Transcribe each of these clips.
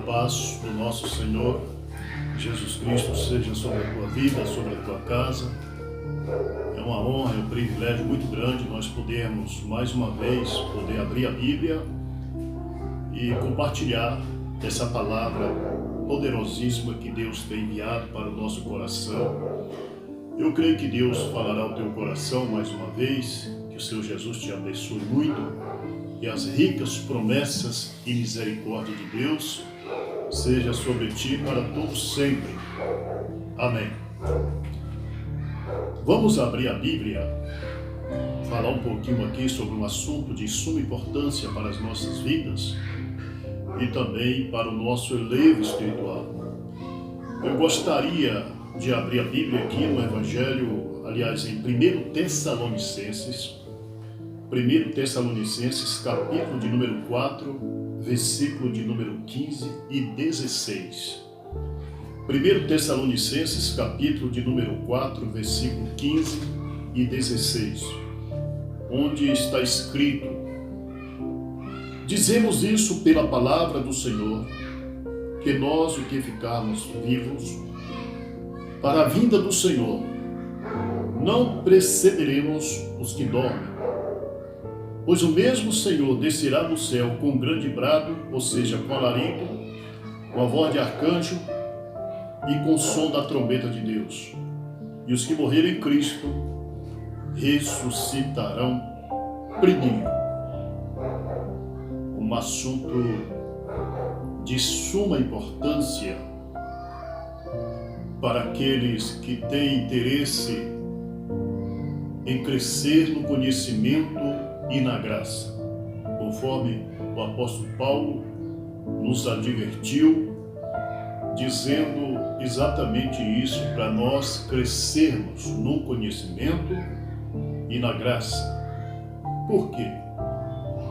paz do nosso Senhor Jesus Cristo seja sobre a tua vida, sobre a tua casa. É uma honra e um privilégio muito grande nós podermos, mais uma vez, poder abrir a Bíblia e compartilhar essa palavra poderosíssima que Deus tem enviado para o nosso coração. Eu creio que Deus falará ao teu coração mais uma vez, que o Senhor Jesus te abençoe muito e as ricas promessas e misericórdia de Deus seja sobre ti para todos sempre. Amém. Vamos abrir a Bíblia, falar um pouquinho aqui sobre um assunto de suma importância para as nossas vidas e também para o nosso elevo espiritual. Eu gostaria de abrir a Bíblia aqui no Evangelho, aliás, em 1 Tessalonicenses, capítulo de número 4, versículo de número 15 e 16. 1 Tessalonicenses, capítulo de número 4, versículo 15 e 16, onde está escrito: dizemos isso pela palavra do Senhor, que nós, o que ficarmos vivos, para a vinda do Senhor, não precederemos os que dormem. Pois o mesmo Senhor descerá do céu com um grande brado, ou seja, com alarido, com a voz de arcanjo e com o som da trombeta de Deus. E os que morrerem em Cristo ressuscitarão primeiro. Um assunto de suma importância para aqueles que têm interesse em crescer no conhecimento e na graça, conforme o apóstolo Paulo nos advertiu, dizendo exatamente isso, para nós crescermos no conhecimento e na graça. Por quê?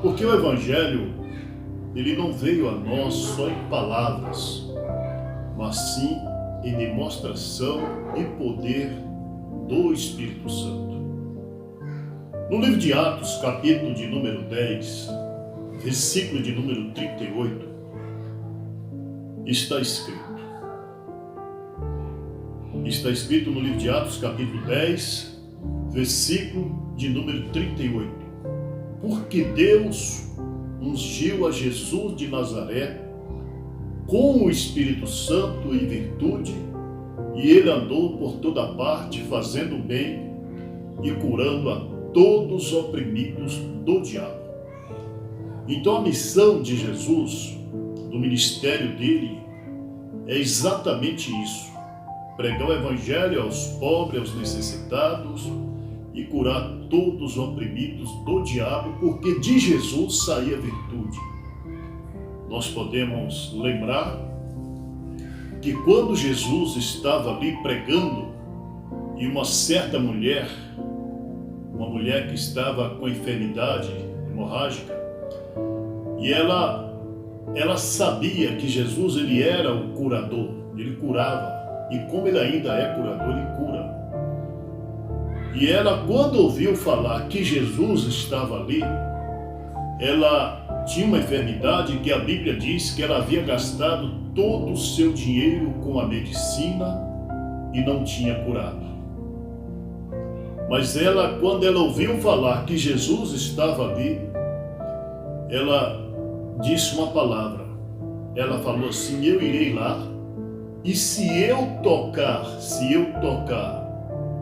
Porque o Evangelho, ele não veio a nós só em palavras, mas sim em demonstração e poder do Espírito Santo. No livro de Atos, capítulo de número 10, versículo de número 38, está escrito no livro de Atos, capítulo 10, versículo de número 38, porque Deus ungiu a Jesus de Nazaré com o Espírito Santo e virtude, e ele andou por toda parte fazendo bem e curando a todos os oprimidos do diabo. Então a missão de Jesus, do ministério dele, é exatamente isso: pregar o Evangelho aos pobres, aos necessitados e curar todos os oprimidos do diabo, porque de Jesus saía virtude. Nós podemos lembrar que quando Jesus estava ali pregando, e uma certa mulher, uma mulher que estava com enfermidade hemorrágica, e ela sabia que Jesus, ele era o curador, ele curava, e como ele ainda é curador, ele cura. E ela, quando ouviu falar que Jesus estava ali, ela tinha uma enfermidade que a Bíblia diz que ela havia gastado todo o seu dinheiro com a medicina e não tinha curado. Mas ela, quando ela ouviu falar que Jesus estava ali, ela disse uma palavra. Ela falou assim: eu irei lá, e se eu tocar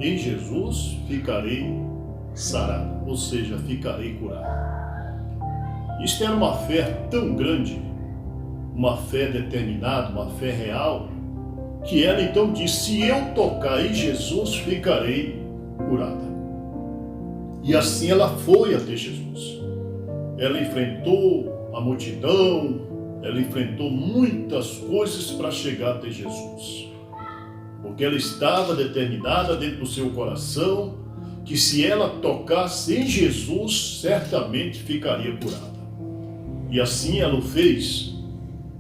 em Jesus, ficarei sarada, ou seja, ficarei curada. Isto era uma fé tão grande, uma fé determinada, uma fé real, que ela então disse: se eu tocar em Jesus, ficarei curada. E assim ela foi até Jesus. Ela enfrentou a multidão, ela enfrentou muitas coisas para chegar até Jesus, porque ela estava determinada dentro do seu coração que se ela tocasse em Jesus, certamente ficaria curada. E assim ela o fez.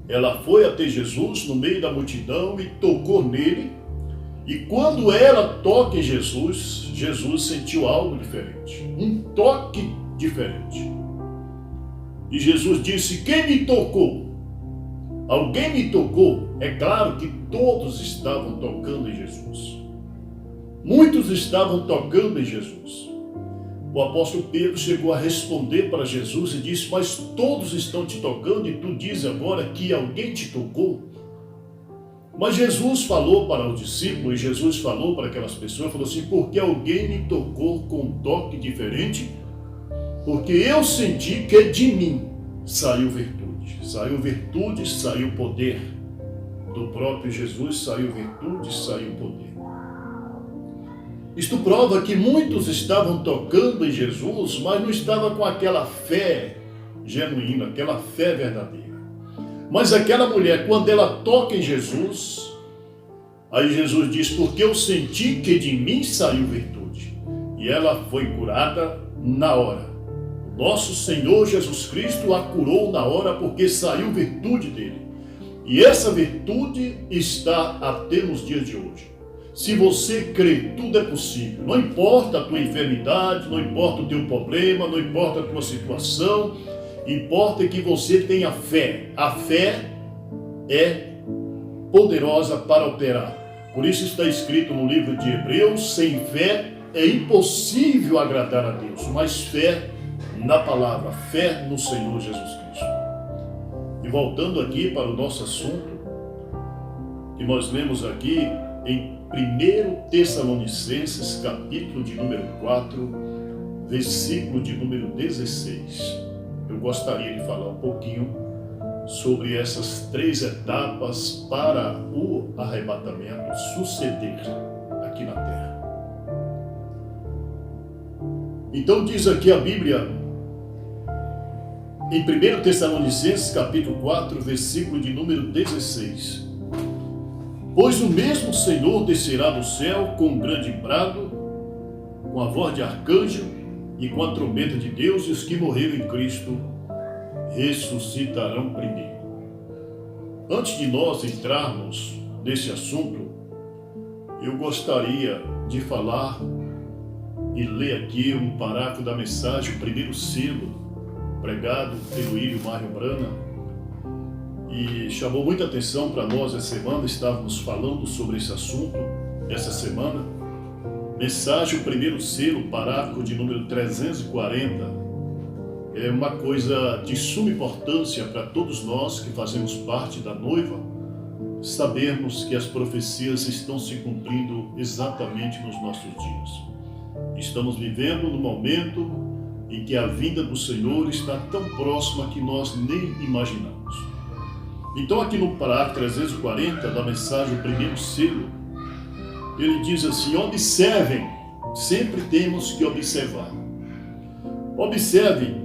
Ela foi até Jesus no meio da multidão e tocou nele. E quando ela toca em Jesus, Jesus sentiu algo diferente, um toque diferente. E Jesus disse: quem me tocou? Alguém me tocou. É claro que todos estavam tocando em Jesus. Muitos estavam tocando em Jesus. O apóstolo Pedro chegou a responder para Jesus e disse: mas todos estão te tocando e tu dizes agora que alguém te tocou? Mas Jesus falou para o discípulo e Jesus falou para aquelas pessoas, falou assim: porque alguém me tocou com um toque diferente, porque eu senti que de mim saiu virtude, saiu poder. Do próprio Jesus saiu virtude, saiu poder. Isto prova que muitos estavam tocando em Jesus, mas não estavam com aquela fé genuína, aquela fé verdadeira. Mas aquela mulher, quando ela toca em Jesus, aí Jesus diz: porque eu senti que de mim saiu virtude. E ela foi curada na hora. Nosso Senhor Jesus Cristo a curou na hora, porque saiu virtude dele. E essa virtude está até nos dias de hoje. Se você crê, tudo é possível. Não importa a tua enfermidade, não importa o teu problema, não importa a tua situação, importa que você tenha fé. A fé é poderosa para operar. Por isso está escrito no livro de Hebreus: sem fé é impossível agradar a Deus, mas fé na palavra, fé no Senhor Jesus Cristo. E voltando aqui para o nosso assunto, que nós lemos aqui em 1 Tessalonicenses, capítulo de número 4, versículo de número 16. Eu gostaria de falar um pouquinho sobre essas 3 etapas para o arrebatamento suceder aqui na terra. Então diz aqui a Bíblia, em 1 Tessalonicenses, capítulo 4, versículo de número 16. Pois o mesmo Senhor descerá do céu com um grande brado, com a voz de arcanjo e com a trombeta de Deus, e os que morreram em Cristo ressuscitarão primeiro. Antes de nós entrarmos nesse assunto, eu gostaria de falar e ler aqui um parágrafo da mensagem, o primeiro selo, pregado pelo Ilho Mário Brana, e chamou muita atenção para nós essa semana. Estávamos falando sobre esse assunto essa semana. Mensagem, o primeiro selo, parágrafo de número 340, é uma coisa de suma importância para todos nós que fazemos parte da noiva, sabermos que as profecias estão se cumprindo exatamente nos nossos dias. Estamos vivendo no momento em que a vinda do Senhor está tão próxima que nós nem imaginamos. Então aqui no parágrafo 340 da mensagem, o primeiro selo, ele diz assim: observem, sempre temos que observar. Observem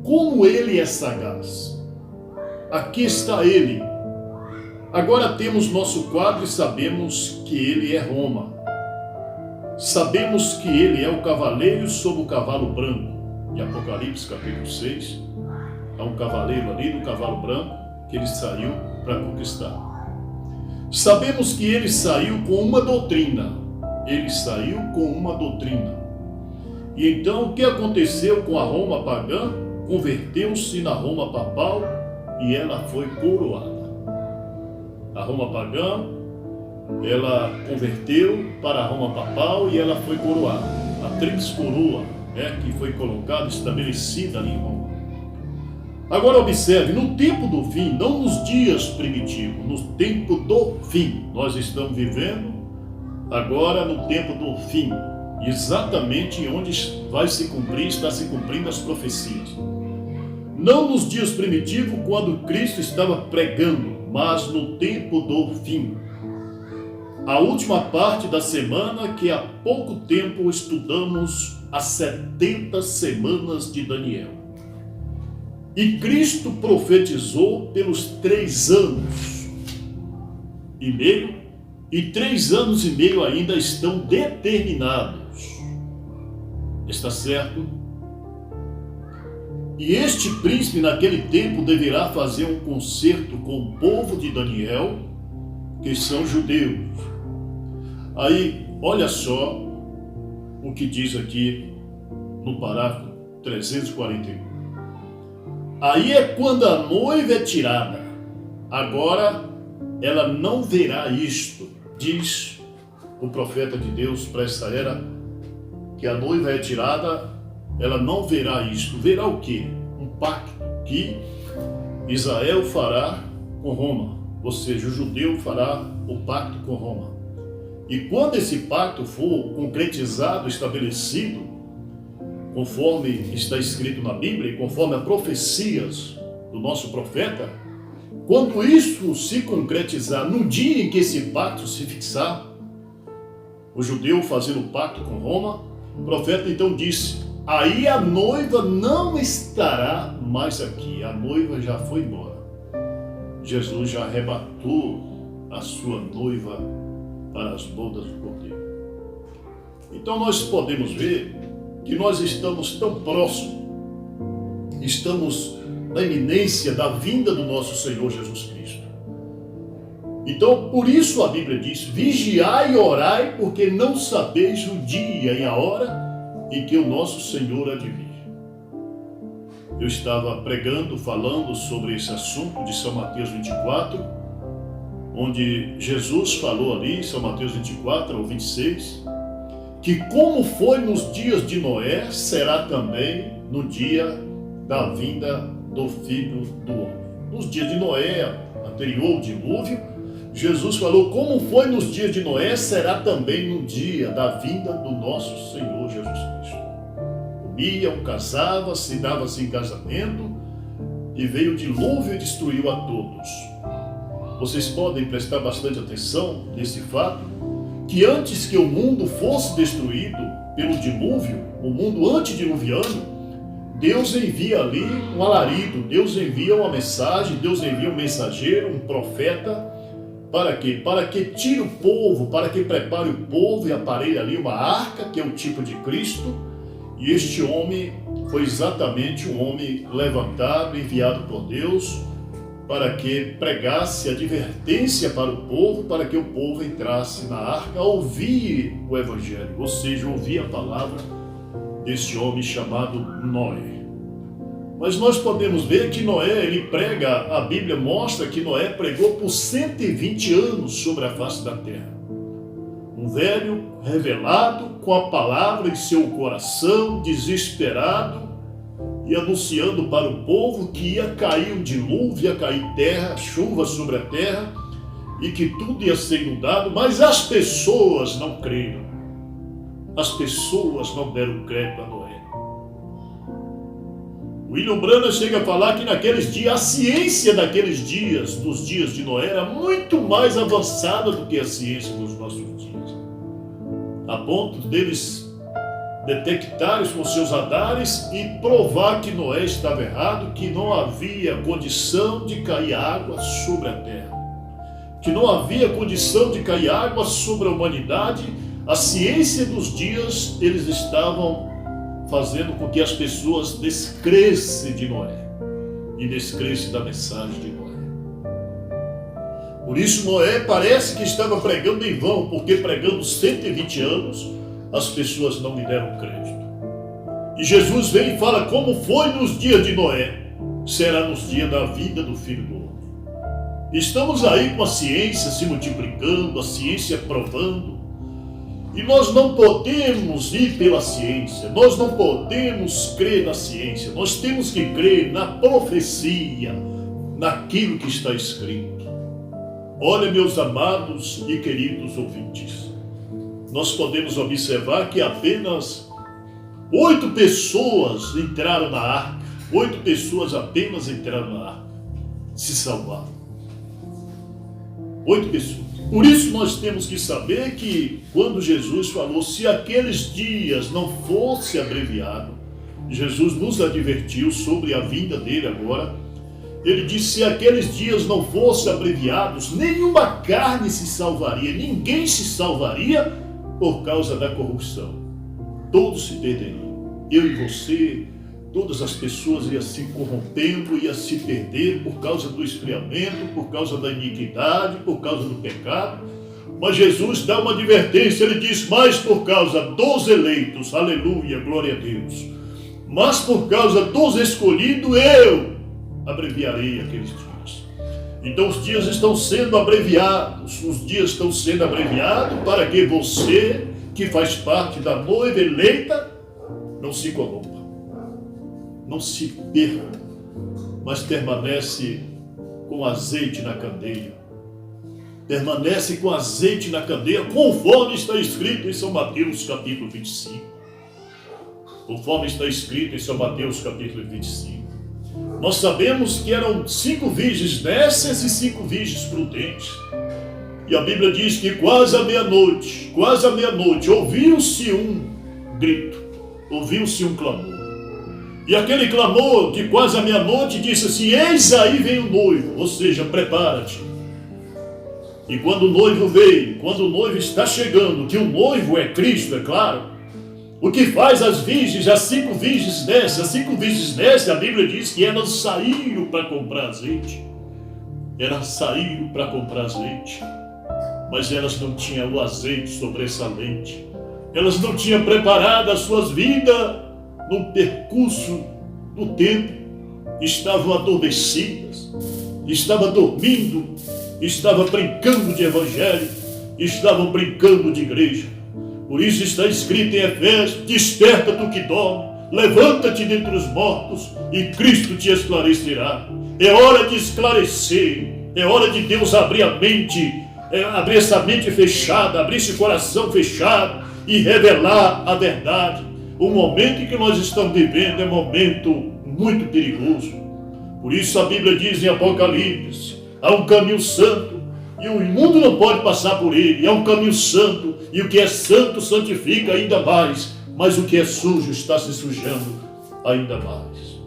como ele é sagaz. Aqui está ele. Agora temos nosso quadro e sabemos que ele é Roma. Sabemos que ele é o cavaleiro sobre o cavalo branco. Em Apocalipse capítulo 6, há um cavaleiro ali no cavalo branco que ele saiu para conquistar. Sabemos que ele saiu com uma doutrina. Ele saiu com uma doutrina. E então o que aconteceu com a Roma pagã? Converteu-se na Roma papal e ela foi coroada. A Roma pagã, ela converteu para a Roma papal e ela foi coroada. A tríplice coroa, que foi colocada, estabelecida ali em Roma. Agora observe, no tempo do fim, não nos dias primitivos, no tempo do fim, nós estamos vivendo agora no tempo do fim, exatamente onde vai se cumprir, está se cumprindo as profecias. Não nos dias primitivos, quando Cristo estava pregando, mas no tempo do fim. A última parte da semana, que há pouco tempo estudamos as 70 semanas de Daniel. E Cristo profetizou pelos 3 anos e meio, e 3 anos e meio ainda estão determinados. Está certo? E este príncipe naquele tempo deverá fazer um concerto com o povo de Daniel, que são judeus. Aí, olha só o que diz aqui no parágrafo 341. Aí é quando a noiva é tirada. agora ela não verá isto, diz o profeta de Deus para essa era, que a noiva é tirada, ela não verá isto. Verá o quê? Um pacto que Israel fará com Roma, ou seja, o judeu fará o pacto com Roma. E quando esse pacto for concretizado, estabelecido, conforme está escrito na Bíblia e conforme as profecias do nosso profeta, quando isso se concretizar, no dia em que esse pacto se fixar, o judeu fazendo o pacto com Roma, o profeta então disse: aí a noiva não estará mais aqui, a noiva já foi embora. Jesus já arrebatou a sua noiva para as bodas do Cordeiro. Então nós podemos ver que nós estamos tão próximos, estamos na iminência da vinda do nosso Senhor Jesus Cristo. Então, por isso a Bíblia diz: vigiai e orai, porque não sabeis o dia e a hora em que o nosso Senhor há de vir. Eu estava pregando, falando sobre esse assunto de São Mateus 24, onde Jesus falou ali, São Mateus 24 ao 26, que como foi nos dias de Noé, será também no dia da vinda do Filho do Homem. Nos dias de Noé, anterior ao dilúvio, Jesus falou: como foi nos dias de Noé, será também no dia da vinda do nosso Senhor Jesus Cristo. Comiam, casavam-se, davam-se em casamento, e veio o dilúvio e destruiu a todos. Vocês podem prestar bastante atenção nesse fato, que antes que o mundo fosse destruído pelo dilúvio, o mundo antediluviano, Deus envia ali um alarido, Deus envia uma mensagem, Deus envia um mensageiro, um profeta. Para quê? Para que tire o povo, para que prepare o povo e aparelhe ali uma arca, que é o tipo de Cristo. E este homem foi exatamente um homem levantado, enviado por Deus, para que pregasse advertência para o povo, para que o povo entrasse na arca a ouvir o Evangelho, ou seja, ouvir a palavra desse homem chamado Noé. Mas nós podemos ver que Noé, ele prega, a Bíblia mostra que Noé pregou por 120 anos sobre a face da terra. Um velho revelado com a palavra em seu coração, desesperado, e anunciando para o povo que ia cair um dilúvio, ia cair terra, chuva sobre a terra, e que tudo ia ser inundado, mas as pessoas não creram. As pessoas não deram crédito a Noé. William Branham chega a falar que naqueles dias, a ciência daqueles dias, dos dias de Noé, era muito mais avançada do que a ciência dos nossos dias. A ponto deles detectarem com seus radares e provar que Noé estava errado, que não havia condição de cair água sobre a terra, que não havia condição de cair água sobre a humanidade. A ciência dos dias, eles estavam fazendo com que as pessoas descressem de Noé e descressem da mensagem de Noé. Por isso Noé parece que estava pregando em vão, porque pregando 120 anos, as pessoas não lhe deram crédito. E Jesus vem e fala: como foi nos dias de Noé, será nos dias da vida do Filho do Homem. Estamos aí com a ciência se multiplicando, a ciência provando, e nós não podemos ir pela ciência, nós não podemos crer na ciência, nós temos que crer na profecia, naquilo que está escrito. Olha, meus amados e queridos ouvintes, nós podemos observar que apenas 8 pessoas entraram na arca, 8 pessoas apenas entraram na arca, se salvaram. 8 pessoas. Por isso nós temos que saber que quando Jesus falou, se aqueles dias não fosse abreviado, Jesus nos advertiu sobre a vinda dele agora. Ele disse: se aqueles dias não fossem abreviados, nenhuma carne se salvaria, ninguém se salvaria por causa da corrupção. Todos se perderiam. Eu e você, todas as pessoas iam se corrompendo, iam se perder por causa do esfriamento, por causa da iniquidade, por causa do pecado. Mas Jesus dá uma advertência, ele diz: mas por causa dos eleitos, aleluia, glória a Deus, mas por causa dos escolhidos, eu abreviarei aqueles dias. Então os dias estão sendo abreviados, para que você, que faz parte da noiva eleita, não se corrompa, não se perca, mas permanece com azeite na candeia. Permanece com azeite na candeia, conforme está escrito em São Mateus capítulo 25. Conforme está escrito em São Mateus capítulo 25. Nós sabemos que eram 5 virgens nécias e 5 virgens prudentes. E a Bíblia diz que quase à meia-noite, ouviu-se um grito, ouviu-se um clamor. E aquele clamor de quase à meia-noite disse assim: eis aí vem o noivo, ou seja, prepara-te. E quando o noivo veio, quando o noivo está chegando, que o noivo é Cristo, é claro, o que faz as virgens, as 5 virgens nécias, a Bíblia diz que elas saíram para comprar azeite. Mas elas não tinham o azeite sobressalente. Elas não tinham preparado as suas vidas no percurso do tempo. Estavam adormecidas, estavam dormindo, estavam brincando de evangelho, estavam brincando de igreja. Por isso está escrito em Efésios: desperta tu que dorme, levanta-te dentre os mortos e Cristo te esclarecerá. É hora de esclarecer, é hora de Deus abrir a mente, abrir essa mente fechada, abrir esse coração fechado e revelar a verdade. O momento em que nós estamos vivendo é um momento muito perigoso. Por isso a Bíblia diz em Apocalipse: há um caminho santo e o imundo não pode passar por ele. É um caminho santo e o que é santo santifica ainda mais, mas o que é sujo está se sujando ainda mais.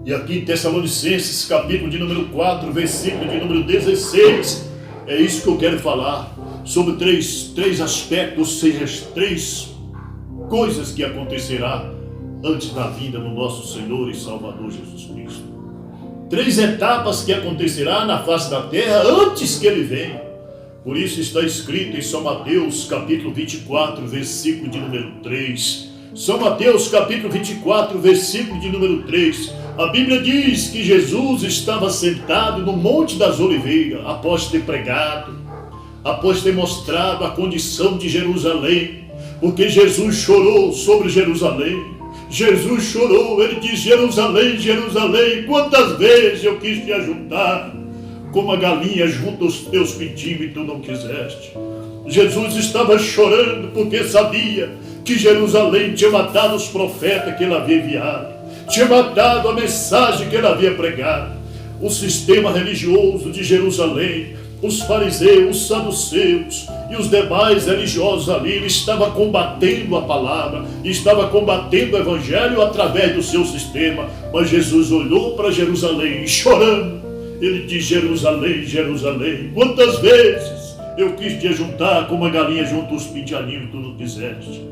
E aqui em Tessalonicenses, capítulo de número 4, versículo de número 16, é isso que eu quero falar, sobre três aspectos, ou seja, 3 coisas que acontecerá antes da vinda do nosso Senhor e Salvador Jesus Cristo. 3 etapas que acontecerá na face da terra antes que ele venha. Por isso está escrito em São Mateus capítulo 24, versículo de número 3. São Mateus capítulo 24, versículo de número 3. A Bíblia diz que Jesus estava sentado no Monte das Oliveiras, após ter pregado, após ter mostrado a condição de Jerusalém, porque Jesus chorou sobre Jerusalém. Jesus chorou, ele diz: Jerusalém, Jerusalém, quantas vezes eu quis te ajuntar, como a galinha junta os teus pintinhos e tu não quiseste. Jesus estava chorando porque sabia que Jerusalém tinha matado os profetas que ele havia enviado, tinha matado a mensagem que ele havia pregado. O sistema religioso de Jerusalém, os fariseus, os saduceus e os demais religiosos ali, ele estava combatendo a palavra, estava combatendo o evangelho através do seu sistema. Mas Jesus olhou para Jerusalém chorando. Ele diz: Jerusalém, Jerusalém, quantas vezes eu quis te ajuntar como a galinha junta os pintinhos, tu não quiseste.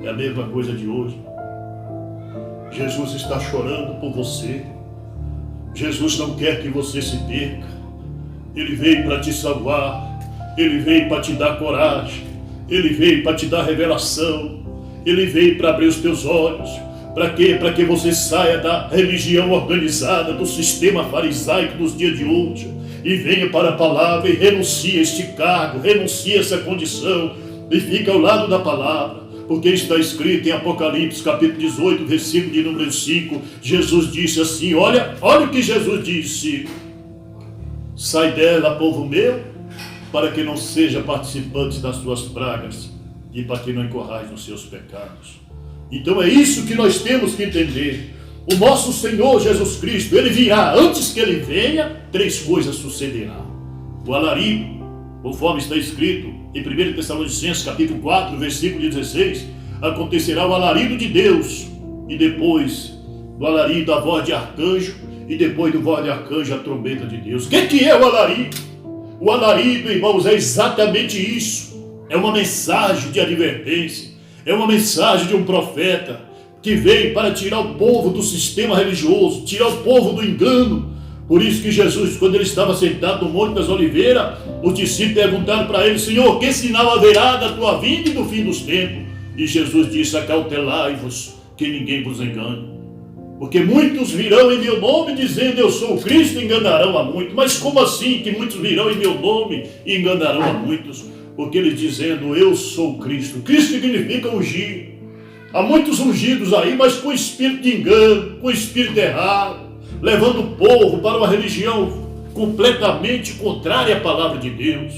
É a mesma coisa de hoje. Jesus está chorando por você. Jesus não quer que você se perca. Ele veio para te salvar. Ele veio para te dar coragem. Ele veio para te dar revelação. Ele veio para abrir os teus olhos. Para quê? Para que você saia da religião organizada, do sistema farisaico dos dias de hoje, e venha para a palavra e renuncie a este cargo, renuncie a essa condição e fica ao lado da palavra. Porque está escrito em Apocalipse capítulo 18, versículo de número 5, Jesus disse assim, olha o que Jesus disse: sai dela, povo meu, para que não seja participante das suas pragas e para que não incorrais nos seus pecados. Então é isso que nós temos que entender. O nosso Senhor Jesus Cristo, ele virá. Antes que ele venha, 3 coisas sucederão. O alarido, conforme está escrito em 1 Tessalonicenses capítulo 4, versículo 16, acontecerá o alarido de Deus, e depois do alarido a voz de arcanjo, e depois do voz de arcanjo a trombeta de Deus. O que é o alarido? O alarido, irmãos, é exatamente isso. É uma mensagem de advertência. É uma mensagem de um profeta que veio para tirar o povo do sistema religioso, tirar o povo do engano. Por isso que Jesus, quando ele estava sentado no Monte das Oliveiras, os discípulos perguntaram para ele: Senhor, que sinal haverá da tua vinda e do fim dos tempos? E Jesus disse: acautelai-vos, que ninguém vos engane. Porque muitos virão em meu nome dizendo eu sou o Cristo e enganarão a muitos. Mas como assim que muitos virão em meu nome e enganarão a muitos? Porque ele dizendo eu sou o Cristo. Cristo significa ungir. Há muitos ungidos aí, mas com espírito de engano, com espírito errado, levando o povo para uma religião completamente contrária à palavra de Deus.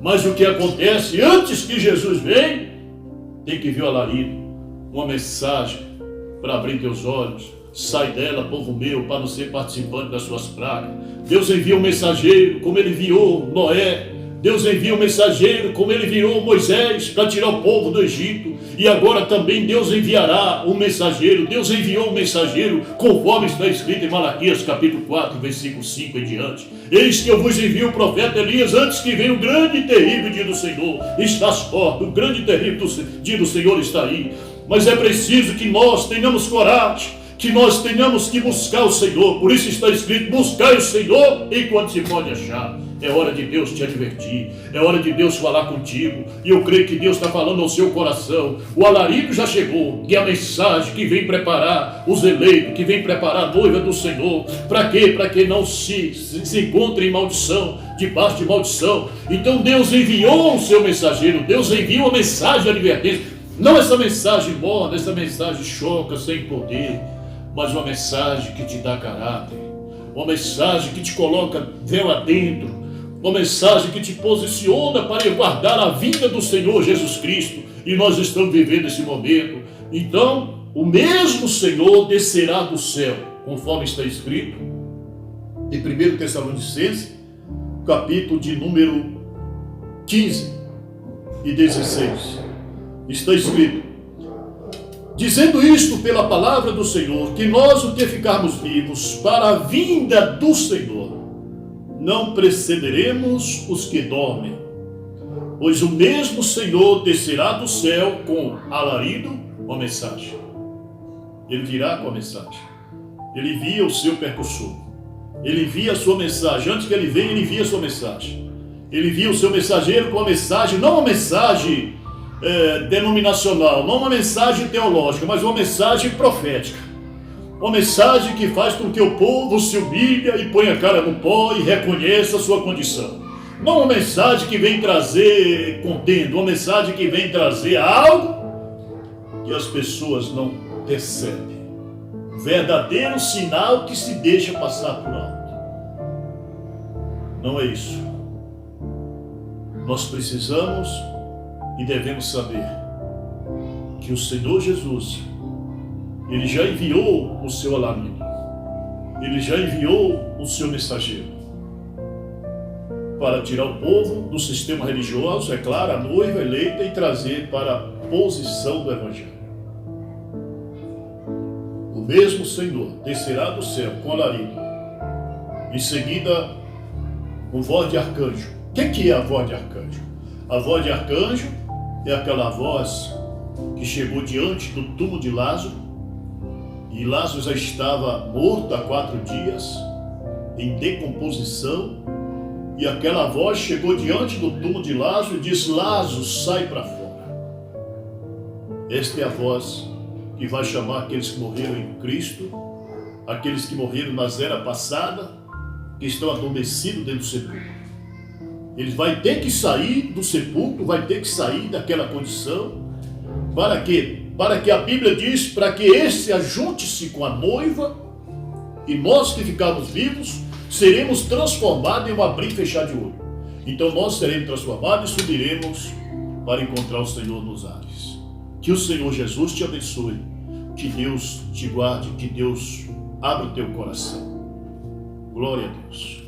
Mas o que acontece antes que Jesus venha, tem que vir o alarido, uma mensagem para abrir teus olhos. Sai dela, povo meu, para não ser participante das suas pragas. Deus envia um mensageiro, como ele enviou Noé. Deus envia um mensageiro, como ele enviou Moisés, para tirar o povo do Egito. E agora também Deus enviará um mensageiro. Deus enviou um mensageiro, conforme está escrito em Malaquias capítulo 4, versículo 5 em diante. Eis que eu vos envio o profeta Elias, antes que venha o grande e terrível dia do Senhor. Estás forte, o grande e terrível dia do Senhor está aí. Mas é preciso que nós tenhamos coragem, que nós tenhamos que buscar o Senhor. Por isso está escrito, buscai o Senhor enquanto se pode achar. É hora de Deus te advertir, é hora de Deus falar contigo, e eu creio que Deus está falando ao seu coração. O alarido já chegou, que é a mensagem que vem preparar os eleitos, que vem preparar a noiva do Senhor. Para quê? Para que não se encontre em maldição, debaixo de maldição. Então Deus enviou o seu mensageiro, Deus enviou a mensagem de advertência. Não essa mensagem morna, essa mensagem choca, sem poder, mas uma mensagem que te dá caráter, uma mensagem que te coloca véu adentro, uma mensagem que te posiciona para guardar a vinda do Senhor Jesus Cristo. E nós estamos vivendo esse momento. Então, o mesmo Senhor descerá do céu, conforme está escrito em 1 Tessalonicenses, capítulo de número 15 e 16. Está escrito: dizendo isto pela palavra do Senhor, que nós, o que ficarmos vivos para a vinda do Senhor, não precederemos os que dormem, pois o mesmo Senhor descerá do céu com alarido, uma mensagem. Ele virá com a mensagem. Ele envia o seu percussor. Ele envia a sua mensagem. Antes que ele venha, ele envia a sua mensagem. Ele envia o seu mensageiro com a mensagem, não uma mensagem denominacional, não uma mensagem teológica, mas uma mensagem profética. Uma mensagem que faz com que o povo se humilhe e ponha a cara no pó e reconheça a sua condição. Não uma mensagem que vem trazer contenda, uma mensagem que vem trazer algo que as pessoas não percebem. Verdadeiro sinal que se deixa passar por alto. Não é isso. Nós precisamos e devemos saber que o Senhor Jesus, Ele já enviou o seu alarido, Ele já enviou o seu mensageiro para tirar o povo do sistema religioso, é claro, a noiva eleita, e trazer para a posição do Evangelho. O mesmo Senhor descerá do céu com alarido, em seguida com voz de arcanjo. O que é a voz de arcanjo? A voz de arcanjo é aquela voz que chegou diante do túmulo de Lázaro, e Lázaro já estava morto há 4 dias, em decomposição, e aquela voz chegou diante do túmulo de Lázaro e disse: Lázaro, sai para fora. Esta é a voz que vai chamar aqueles que morreram em Cristo, aqueles que morreram nas eras passadas, que estão adormecidos dentro do sepulcro. Ele vai ter que sair do sepulcro, vai ter que sair daquela condição. Para quê? Para que a Bíblia diz, para que esse ajunte-se com a noiva, e nós que ficarmos vivos, seremos transformados em um abrir e fechar de olho. Então nós seremos transformados e subiremos para encontrar o Senhor nos ares. Que o Senhor Jesus te abençoe, que Deus te guarde, que Deus abra o teu coração. Glória a Deus.